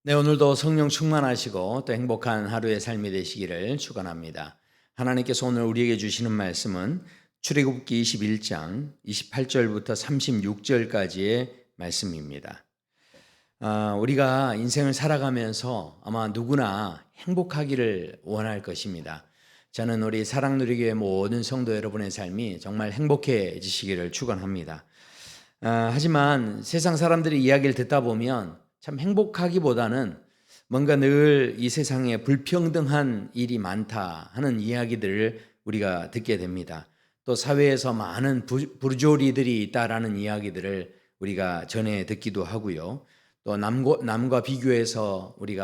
네, 오늘도 성령 충만하시고 또 행복한 하루의 삶이 되시기를 축원합니다. 하나님께서 오늘 우리에게 주시는 말씀은 출애굽기 21장 28절부터 36절까지의 말씀입니다. 우리가 인생을 살아가면서 아마 누구나 행복하기를 원할 것입니다. 저는 우리 사랑누리교회 모든 성도 여러분의 삶이 정말 행복해지시기를 축원합니다. 하지만 세상 사람들의 이야기를 듣다 보면 참 행복하기보다는 뭔가 늘 이 세상에 불평등한 일이 많다 하는 이야기들을 우리가 듣게 됩니다. 또 사회에서 많은 부조리들이 있다라는 이야기들을 우리가 전해 듣기도 하고요. 또 남과 비교해서 우리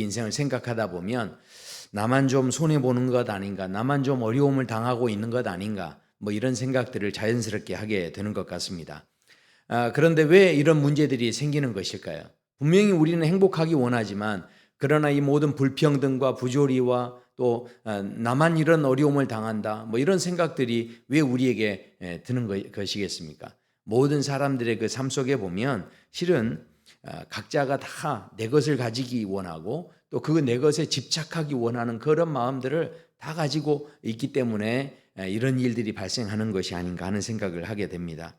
인생을 생각하다 보면 나만 좀 손해보는 것 아닌가, 나만 좀 어려움을 당하고 있는 것 아닌가, 뭐 이런 생각들을 자연스럽게 하게 되는 것 같습니다. 그런데 왜 이런 문제들이 생기는 것일까요? 분명히 우리는 행복하기 원하지만 그러나 이 모든 불평등과 부조리와 또 나만 이런 어려움을 당한다 뭐 이런 생각들이 왜 우리에게 드는 것이겠습니까? 모든 사람들의 그 삶 속에 보면 실은 각자가 다 내 것을 가지기 원하고 또 그 내 것에 집착하기 원하는 그런 마음들을 다 가지고 있기 때문에 이런 일들이 발생하는 것이 아닌가 하는 생각을 하게 됩니다.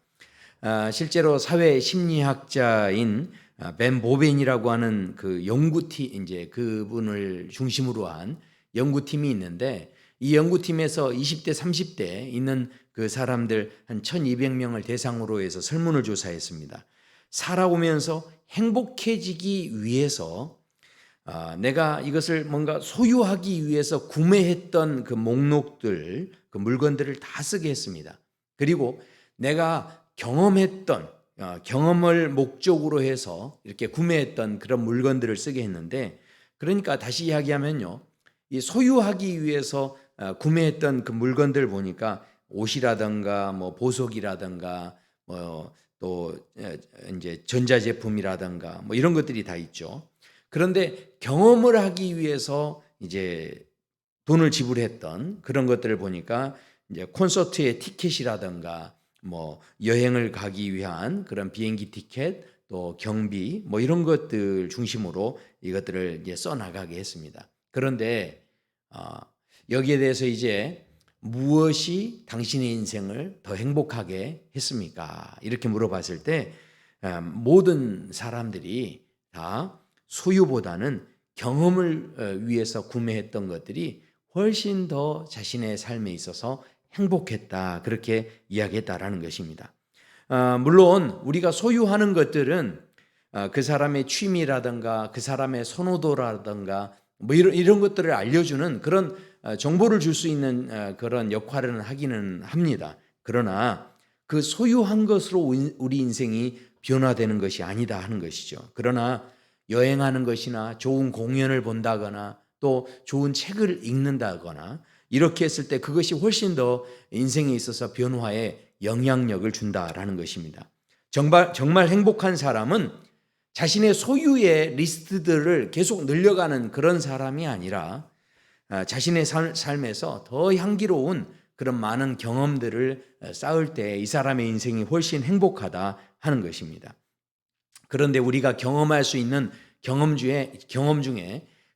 실제로 사회 심리학자인 벤 보벤이라고 하는 그 연구팀, 이제 그분을 중심으로 한 연구팀이 있는데 이 연구팀에서 20대, 30대 있는 그 사람들 한 1200명을 대상으로 해서 설문을 조사했습니다. 살아오면서 행복해지기 위해서 내가 이것을 뭔가 소유하기 위해서 구매했던 그 목록들, 그 물건들을 다 쓰게 했습니다. 그리고 내가 경험했던 경험을 목적으로 해서 이렇게 구매했던 그런 물건들을 쓰게 했는데, 그러니까 다시 이야기하면요, 이 소유하기 위해서 구매했던 그 물건들 보니까 옷이라든가 뭐 보석이라든가 뭐 또 이제 전자제품이라든가 뭐 이런 것들이 다 있죠. 그런데 경험을 하기 위해서 이제 돈을 지불했던 그런 것들을 보니까 이제 콘서트의 티켓이라든가 뭐 여행을 가기 위한 그런 비행기 티켓 또 경비 뭐 이런 것들 중심으로 이것들을 이제 써 나가게 했습니다. 그런데 여기에 대해서 이제 무엇이 당신의 인생을 더 행복하게 했습니까? 이렇게 물어봤을 때 모든 사람들이 다 소유보다는 경험을 위해서 구매했던 것들이 훨씬 더 자신의 삶에 있어서 행복했다, 그렇게 이야기했다라는 것입니다. 물론 우리가 소유하는 것들은 그 사람의 취미라든가 그 사람의 선호도라든가 뭐 이런 것들을 알려주는 그런 정보를 줄 수 있는 그런 역할을 하기는 합니다. 그러나 그 소유한 것으로 우리 인생이 변화되는 것이 아니다 하는 것이죠. 그러나 여행하는 것이나 좋은 공연을 본다거나 또 좋은 책을 읽는다거나 이렇게 했을 때 그것이 훨씬 더 인생에 있어서 변화에 영향력을 준다라는 것입니다. 정말 행복한 사람은 자신의 소유의 리스트들을 계속 늘려가는 그런 사람이 아니라 자신의 삶에서 더 향기로운 그런 많은 경험들을 쌓을 때 이 사람의 인생이 훨씬 행복하다 하는 것입니다. 그런데 우리가 경험할 수 있는 경험 중에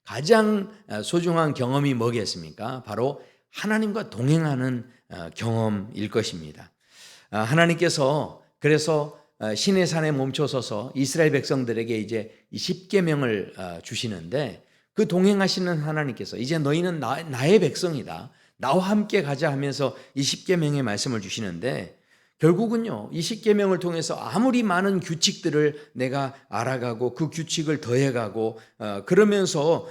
가장 소중한 경험이 뭐겠습니까? 바로 하나님과 동행하는 경험일 것입니다. 하나님께서 그래서 시내산에 멈춰서서 이스라엘 백성들에게 이제 이 십계명을 주시는데 그 동행하시는 하나님께서 이제 너희는 나의 백성이다, 나와 함께 가자 하면서 이 십계명의 말씀을 주시는데, 결국은요 이 십계명을 통해서 아무리 많은 규칙들을 내가 알아가고 그 규칙을 더해가고 그러면서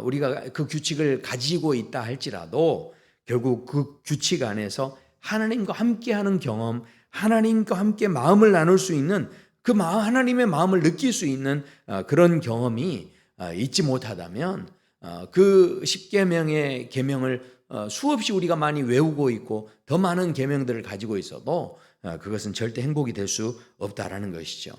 우리가 그 규칙을 가지고 있다 할지라도 결국 그 규칙 안에서 하나님과 함께하는 경험, 하나님과 함께 마음을 나눌 수 있는 그 하나님의 마음을 느낄 수 있는 그런 경험이 있지 못하다면 그 십계명의 계명을 수없이 우리가 많이 외우고 있고 더 많은 계명들을 가지고 있어도 그것은 절대 행복이 될 수 없다라는 것이죠.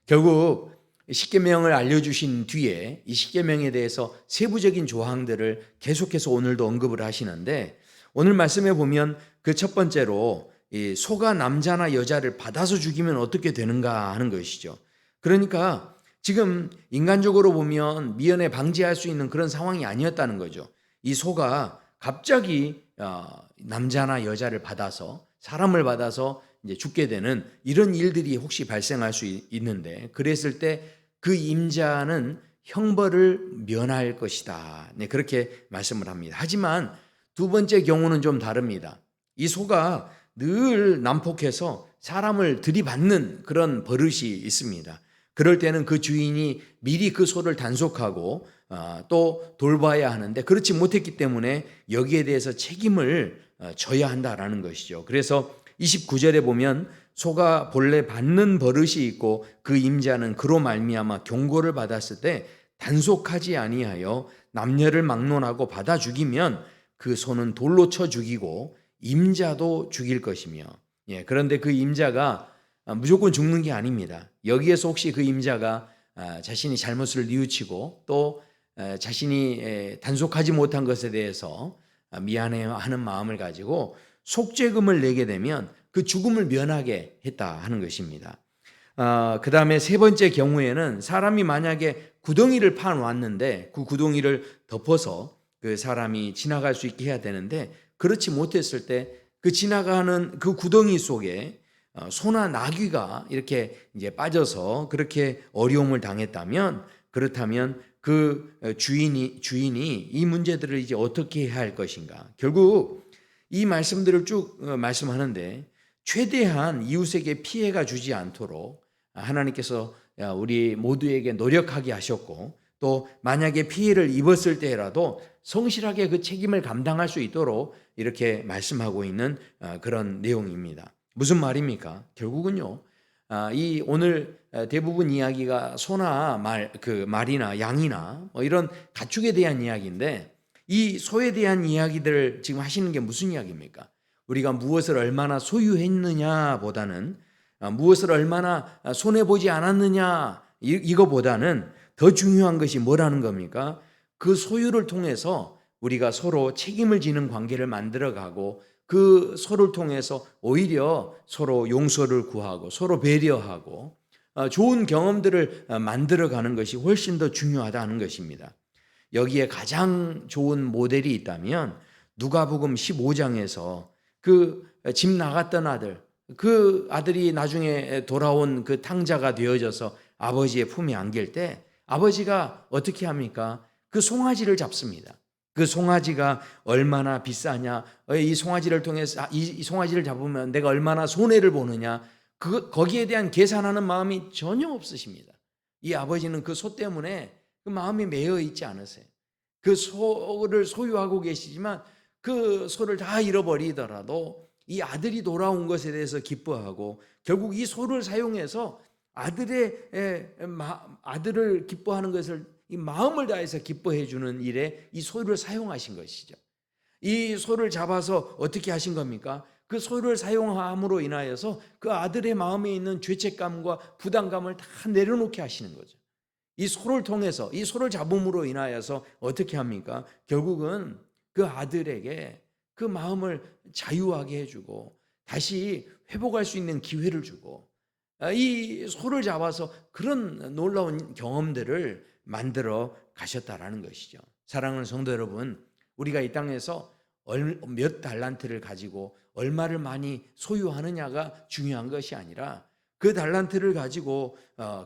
결국 십계명을 알려주신 뒤에 이 십계명에 대해서 세부적인 조항들을 계속해서 오늘도 언급을 하시는데, 오늘 말씀에 보면 그 첫 번째로 이 소가 남자나 여자를 받아서 죽이면 어떻게 되는가 하는 것이죠. 그러니까 지금 인간적으로 보면 미연에 방지할 수 있는 그런 상황이 아니었다는 거죠. 이 소가 갑자기 남자나 여자를 받아서 사람을 받아서 이제 죽게 되는 이런 일들이 혹시 발생할 수 있는데, 그랬을 때 그 임자는 형벌을 면할 것이다. 네, 그렇게 말씀을 합니다. 하지만 두 번째 경우는 좀 다릅니다. 이 소가 늘 난폭해서 사람을 들이받는 그런 버릇이 있습니다. 그럴 때는 그 주인이 미리 그 소를 단속하고 또 돌봐야 하는데, 그렇지 못했기 때문에 여기에 대해서 책임을 져야 한다라는 것이죠. 그래서 29절에 보면 소가 본래 받는 버릇이 있고 그 임자는 그로 말미암아 경고를 받았을 때 단속하지 아니하여 남녀를 막론하고 받아 죽이면 그 소는 돌로 쳐 죽이고 임자도 죽일 것이며. 그런데 그 임자가 무조건 죽는 게 아닙니다. 여기에서 혹시 그 임자가 자신이 잘못을 뉘우치고 또 자신이 단속하지 못한 것에 대해서 미안해하는 마음을 가지고 속죄금을 내게 되면 그 죽음을 면하게 했다 하는 것입니다. 그 다음에 세 번째 경우에는 사람이 만약에 구덩이를 파놓았는데 그 구덩이를 덮어서 그 사람이 지나갈 수 있게 해야 되는데, 그렇지 못했을 때 그 지나가는 그 구덩이 속에 소나 나귀가 이렇게 이제 빠져서 그렇게 어려움을 당했다면, 그렇다면 그 주인이 이 문제들을 이제 어떻게 해야 할 것인가. 결국 이 말씀들을 쭉 말씀하는데, 최대한 이웃에게 피해가 주지 않도록 하나님께서 우리 모두에게 노력하게 하셨고, 또 만약에 피해를 입었을 때라도 성실하게 그 책임을 감당할 수 있도록 이렇게 말씀하고 있는 그런 내용입니다. 무슨 말입니까? 결국은요, 이 오늘 대부분 이야기가 소나 말이나 양이나 뭐 이런 가축에 대한 이야기인데, 이 소에 대한 이야기들을 지금 하시는 게 무슨 이야기입니까? 우리가 무엇을 얼마나 소유했느냐 보다는 무엇을 얼마나 손해보지 않았느냐 이거보다는 더 중요한 것이 뭐라는 겁니까? 그 소유를 통해서 우리가 서로 책임을 지는 관계를 만들어가고, 그 소를 통해서 오히려 서로 용서를 구하고 서로 배려하고 좋은 경험들을 만들어가는 것이 훨씬 더 중요하다는 것입니다. 여기에 가장 좋은 모델이 있다면 누가복음 15장에서 그 집 나갔던 아들, 그 아들이 나중에 돌아온 그 탕자가 되어져서 아버지의 품에 안길 때 아버지가 어떻게 합니까? 그 송아지를 잡습니다. 그 송아지가 얼마나 비싸냐, 이 송아지를 통해서 이 송아지를 잡으면 내가 얼마나 손해를 보느냐, 거기에 대한 계산하는 마음이 전혀 없으십니다. 이 아버지는 그 소 때문에 그 마음이 매여 있지 않으세요. 그 소를 소유하고 계시지만 그 소를 다 잃어버리더라도 이 아들이 돌아온 것에 대해서 기뻐하고, 결국 이 소를 사용해서 아들을 기뻐하는 것을, 이 마음을 다해서 기뻐해 주는 일에 이 소를 사용하신 것이죠. 이 소를 잡아서 어떻게 하신 겁니까? 그 소를 사용함으로 인하여서 그 아들의 마음에 있는 죄책감과 부담감을 다 내려놓게 하시는 거죠. 이 소를 통해서, 이 소를 잡음으로 인하여서 어떻게 합니까? 결국은 그 아들에게 그 마음을 자유하게 해주고 다시 회복할 수 있는 기회를 주고, 이 소를 잡아서 그런 놀라운 경험들을 만들어 가셨다라는 것이죠. 사랑하는 성도 여러분, 우리가 이 땅에서 몇 달란트를 가지고 얼마를 많이 소유하느냐가 중요한 것이 아니라 그 달란트를 가지고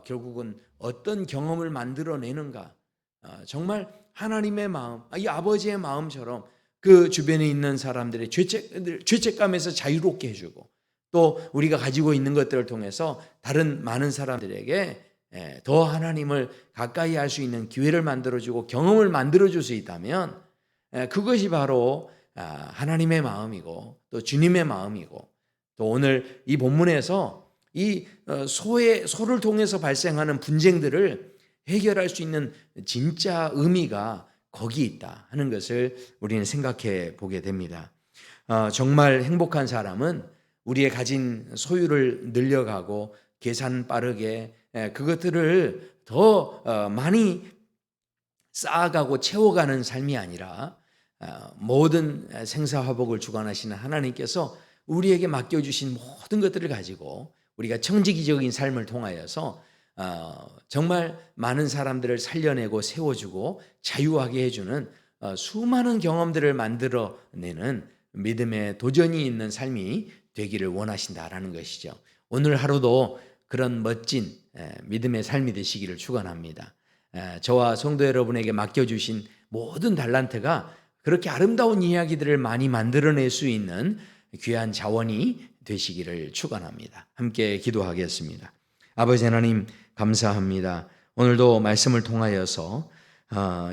결국은 어떤 경험을 만들어내는가, 정말 하나님의 마음, 이 아버지의 마음처럼 그 주변에 있는 사람들의 죄책감에서 자유롭게 해주고, 또 우리가 가지고 있는 것들을 통해서 다른 많은 사람들에게 더 하나님을 가까이 할 수 있는 기회를 만들어주고 경험을 만들어줄 수 있다면, 그것이 바로 하나님의 마음이고 또 주님의 마음이고, 또 오늘 이 본문에서 이 소를 통해서 발생하는 분쟁들을 해결할 수 있는 진짜 의미가 거기 있다 하는 것을 우리는 생각해 보게 됩니다. 정말 행복한 사람은 우리의 가진 소유를 늘려가고 계산 빠르게 그것들을 더 많이 쌓아가고 채워가는 삶이 아니라, 모든 생사화복을 주관하시는 하나님께서 우리에게 맡겨주신 모든 것들을 가지고 우리가 청지기적인 삶을 통하여서 정말 많은 사람들을 살려내고 세워주고 자유하게 해주는 수많은 경험들을 만들어내는 믿음의 도전이 있는 삶이 되기를 원하신다라는 것이죠. 오늘 하루도 그런 멋진 믿음의 삶이 되시기를 축원합니다. 저와 성도 여러분에게 맡겨주신 모든 달란트가 그렇게 아름다운 이야기들을 많이 만들어낼 수 있는 귀한 자원이 되시기를 축원합니다. 함께 기도하겠습니다. 아버지 하나님 감사합니다. 오늘도 말씀을 통하여서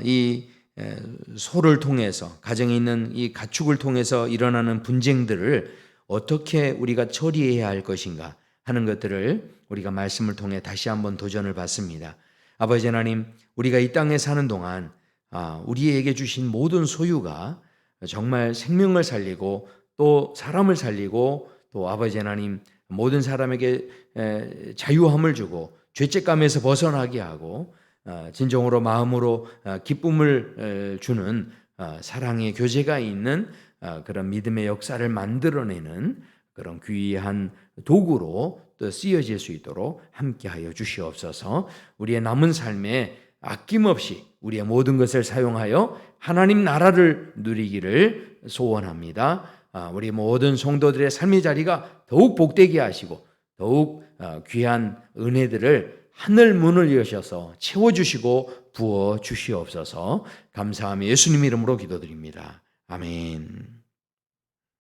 이 소를 통해서 가정에 있는 이 가축을 통해서 일어나는 분쟁들을 어떻게 우리가 처리해야 할 것인가 하는 것들을 우리가 말씀을 통해 다시 한번 도전을 받습니다. 아버지 하나님, 우리가 이 땅에 사는 동안 우리에게 주신 모든 소유가 정말 생명을 살리고 또 사람을 살리고 또 아버지 하나님 모든 사람에게 자유함을 주고 죄책감에서 벗어나게 하고 진정으로 마음으로 기쁨을 주는 사랑의 교제가 있는 그런 믿음의 역사를 만들어내는 그런 귀한 도구로 또 쓰여질 수 있도록 함께하여 주시옵소서. 우리의 남은 삶에 아낌없이 우리의 모든 것을 사용하여 하나님 나라를 누리기를 소원합니다. 우리 모든 성도들의 삶의 자리가 더욱 복되게 하시고 더욱 귀한 은혜들을 하늘 문을 여셔서 채워주시고 부어주시옵소서. 감사하며 예수님 이름으로 기도드립니다. 아멘.